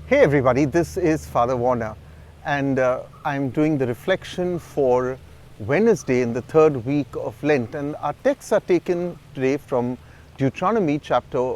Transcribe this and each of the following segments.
Hey everybody, this is Father Warner, and I'm doing the reflection for Wednesday in the third week of Lent. And our texts are taken today from Deuteronomy chapter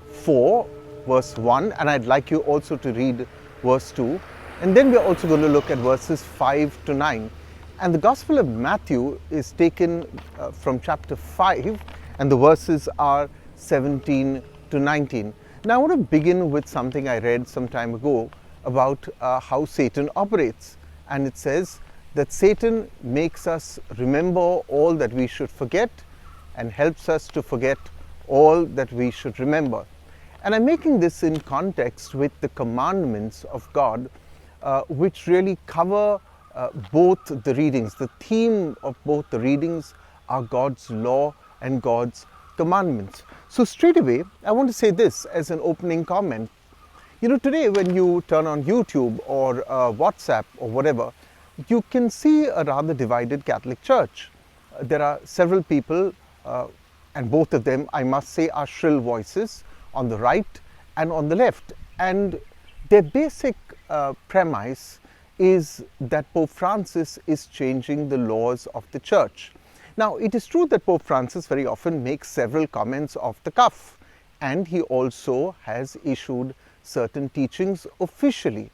4, verse 1, and I'd like you also to read verse 2. And then we're also going to look at verses 5 to 9. And the Gospel of Matthew is taken from chapter 5, and the verses are 17 to 19. Now I want to begin with something I read some time ago about how Satan operates. And it says that Satan makes us remember all that we should forget and helps us to forget all that we should remember. And I'm making this in context with the commandments of God, which really cover both the readings. The theme of both the readings are God's law and God's commandments. So straight away, I want to say this as an opening comment. You know, today when you turn on YouTube or WhatsApp or whatever, you can see a rather divided Catholic Church. There are several people, and both of them, I must say, are shrill voices on the right and on the left. And their basic premise is that Pope Francis is changing the laws of the Church. Now, it is true that Pope Francis very often makes several comments off the cuff, and he also has issued certain teachings officially.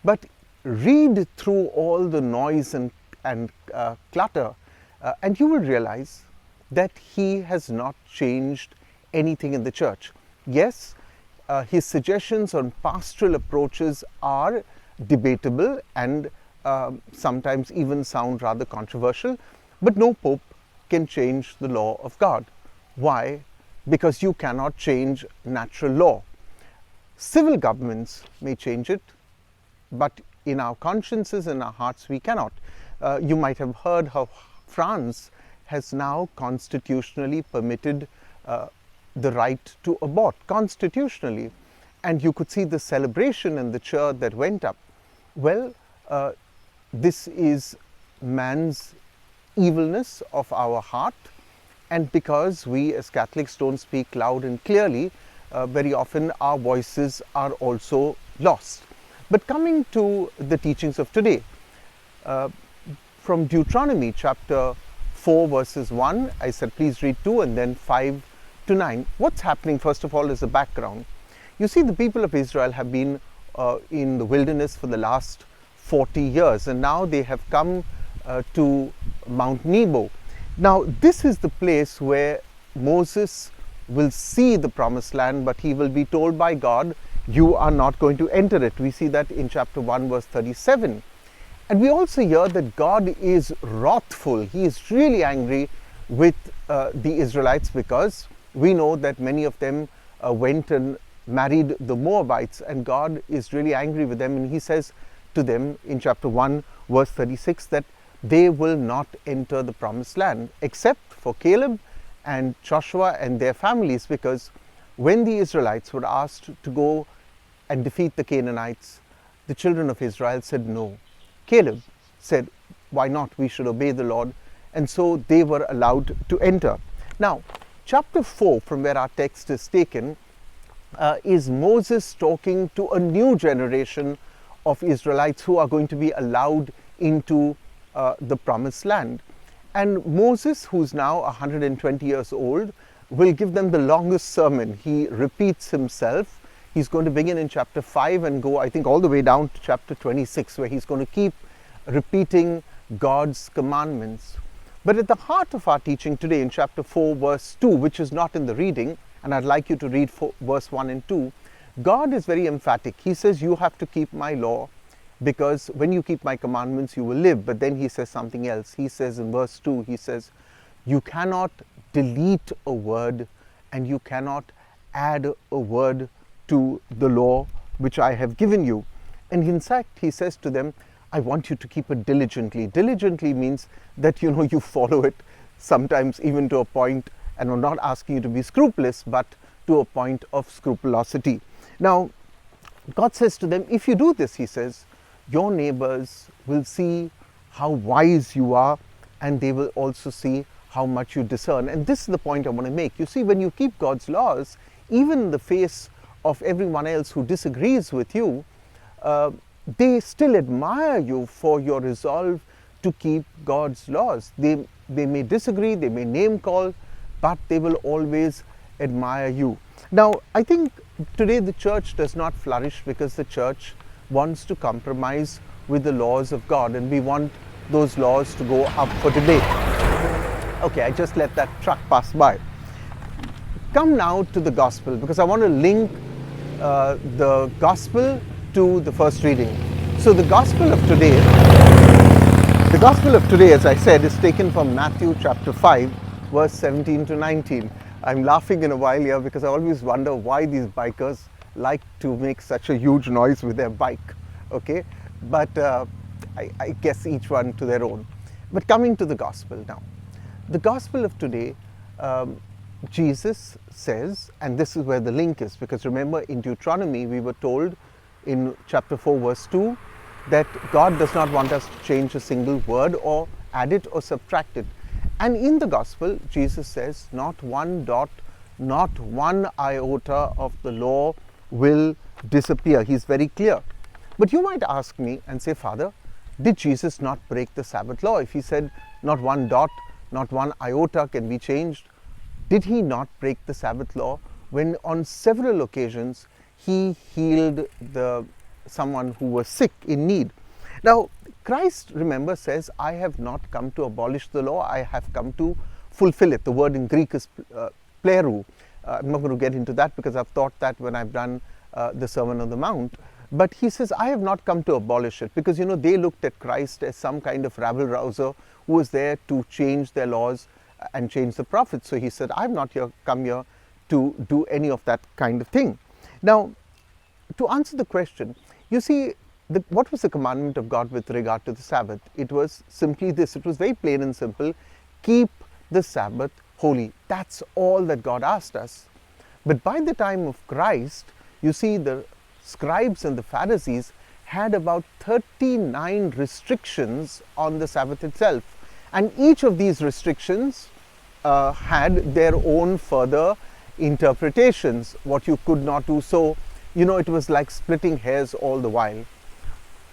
But read through all the noise and clutter, and you will realize that he has not changed anything in the Church. Yes, his suggestions on pastoral approaches are debatable and sometimes even sound rather controversial, but no pope can change the law of God. Why? Because you cannot change natural law. Civil governments may change it, but in our consciences and our hearts we cannot. You might have heard how France has now constitutionally permitted the right to abort, constitutionally. And you could see the celebration and the cheer that went up. Well, this is man's evilness of our heart, and because we as Catholics don't speak loud and clearly, very often our voices are also lost. But coming to the teachings of today, from Deuteronomy chapter 4 verses 1, I said please read 2 and then 5 to 9. What's happening first of all is the background. You see, the people of Israel have been in the wilderness for the last 40 years, and now they have come to Mount Nebo. Now this is the place where Moses will see the promised land, but he will be told by God, you are not going to enter it. We see that in chapter 1 verse 37. And we also hear that God is wrathful. He is really angry with the Israelites, because we know that many of them went and married the Moabites, and God is really angry with them, and he says to them in chapter 1 verse 36 that they will not enter the promised land except for Caleb and Joshua and their families, because when the Israelites were asked to go and defeat the Canaanites, the children of Israel said no. Caleb said, why not? We should obey the Lord. And so they were allowed to enter. Now, chapter 4, from where our text is taken, is Moses talking to a new generation of Israelites who are going to be allowed into the promised land. And Moses, who's now 120 years old, will give them the longest sermon. He repeats himself. He's going to begin in chapter 5 and go, I think, all the way down to chapter 26, where he's going to keep repeating God's commandments. But at the heart of our teaching today in chapter 4 verse 2, which is not in the reading, and I'd like you to read verse 1 and 2, God is very emphatic. He says, you have to keep my law, because when you keep my commandments, you will live. But then he says something else. He says in verse 2, he says, you cannot delete a word and you cannot add a word to the law which I have given you. And in fact, he says to them, I want you to keep it diligently. Diligently means that, you know, you follow it sometimes even to a point, and I'm not asking you to be scrupulous, but to a point of scrupulosity. Now, God says to them, if you do this, he says, your neighbors will see how wise you are, and they will also see how much you discern. And this is the point I want to make. You see, when you keep God's laws, even in the face of everyone else who disagrees with you, they still admire you for your resolve to keep God's laws. They may disagree, they may name call, but they will always admire you. Now, I think today the church does not flourish because the church wants to compromise with the laws of God, and we want those laws to go up for debate. Okay, I just let that truck pass by. Come now to the gospel, because I want to link the gospel to the first reading. So the gospel of today, as I said, is taken from Matthew chapter 5, verse 17 to 19. I'm laughing in a while here because I always wonder why these bikers like to make such a huge noise with their bike. Okay, but I guess each one to their own. But coming to the gospel now, the gospel of today, Jesus says, and this is where the link is, because remember in Deuteronomy we were told in chapter 4 verse 2 that God does not want us to change a single word or add it or subtract it. And in the gospel Jesus says not one dot, not one iota of the law will disappear. He's very clear. But you might ask me and say, Father, did Jesus not break the Sabbath law? If he said not one dot, not one iota can be changed, did he not break the Sabbath law when on several occasions he healed someone who was sick, in need? Now, Christ, remember, says, I have not come to abolish the law, I have come to fulfill it. The word in Greek is plerou. I'm not going to get into that because I've taught that when I've done the Sermon on the Mount. But he says, I have not come to abolish it, because, they looked at Christ as some kind of rabble-rouser who was there to change their laws and change the prophets. So he said, I have not come here to do any of that kind of thing. Now, to answer the question, you see, what was the commandment of God with regard to the Sabbath? It was simply this. It was very plain and simple. Keep the Sabbath holy. That's all that God asked us. But by the time of Christ, you see, the scribes and the Pharisees had about 39 restrictions on the Sabbath itself. And each of these restrictions had their own further interpretations, what you could not do. So, it was like splitting hairs all the while.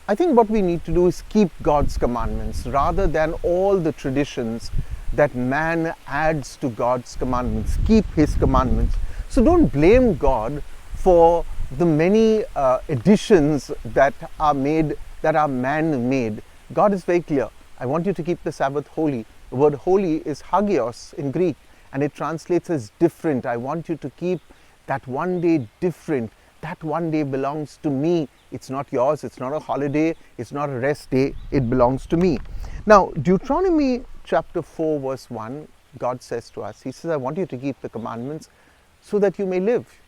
I think what we need to do is keep God's commandments rather than all the traditions that man adds to God's commandments. Keep his commandments. So don't blame God for the many additions that are man-made. God is very clear. I want you to keep the Sabbath holy. The word holy is hagios in Greek, and it translates as different. I want you to keep that one day different. That one day belongs to me. It's not yours. It's not a holiday. It's not a rest day. It belongs to me. Now, Deuteronomy chapter 4 verse 1, God says to us, he says, I want you to keep the commandments so that you may live.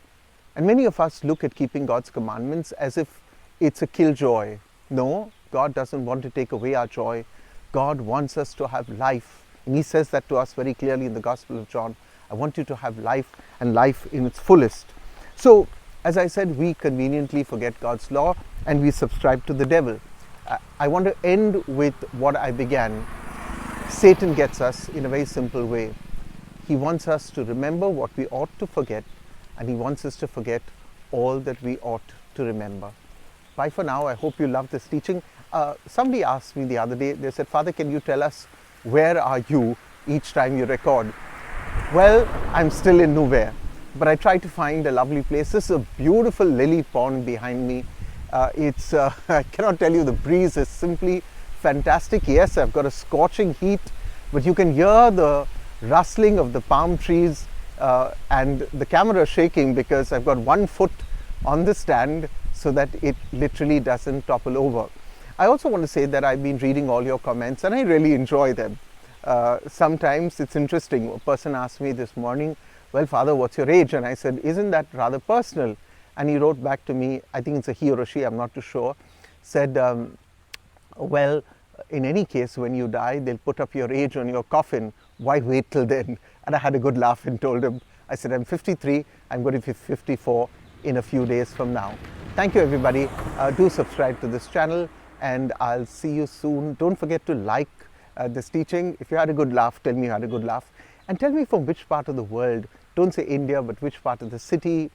And many of us look at keeping God's commandments as if it's a killjoy. No, God doesn't want to take away our joy. God wants us to have life. And he says that to us very clearly in the Gospel of John. I want you to have life, and life in its fullest. So, as I said, we conveniently forget God's law and we subscribe to the devil. I want to end with what I began. Satan gets us in a very simple way. He wants us to remember what we ought to forget, and he wants us to forget all that we ought to remember. Bye for now. I hope you love this teaching. Somebody asked me the other day, they said, Father, can you tell us where are you each time you record? Well, I'm still in nowhere, but I try to find a lovely place. This is a beautiful lily pond behind me. I cannot tell you, the breeze is simply fantastic. Yes, I've got a scorching heat, but you can hear the rustling of the palm trees, and the camera shaking because I've got 1 foot on the stand so that it literally doesn't topple over. I also want to say that I've been reading all your comments and I really enjoy them. Sometimes it's interesting. A person asked me this morning, well, Father, what's your age? And I said, isn't that rather personal? And he wrote back to me, I think it's a he or a she, I'm not too sure, said, well, in any case, when you die, they'll put up your age on your coffin. Why wait till then? And I had a good laugh and told him, I said, I'm 53, I'm going to be 54 in a few days from now. Thank you, everybody. Do subscribe to this channel, and I'll see you soon. Don't forget to like this teaching. If you had a good laugh, tell me you had a good laugh. And tell me from which part of the world, don't say India, but which part of the city,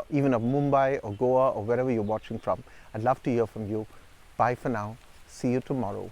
even of Mumbai or Goa or wherever you're watching from. I'd love to hear from you. Bye for now. See you tomorrow.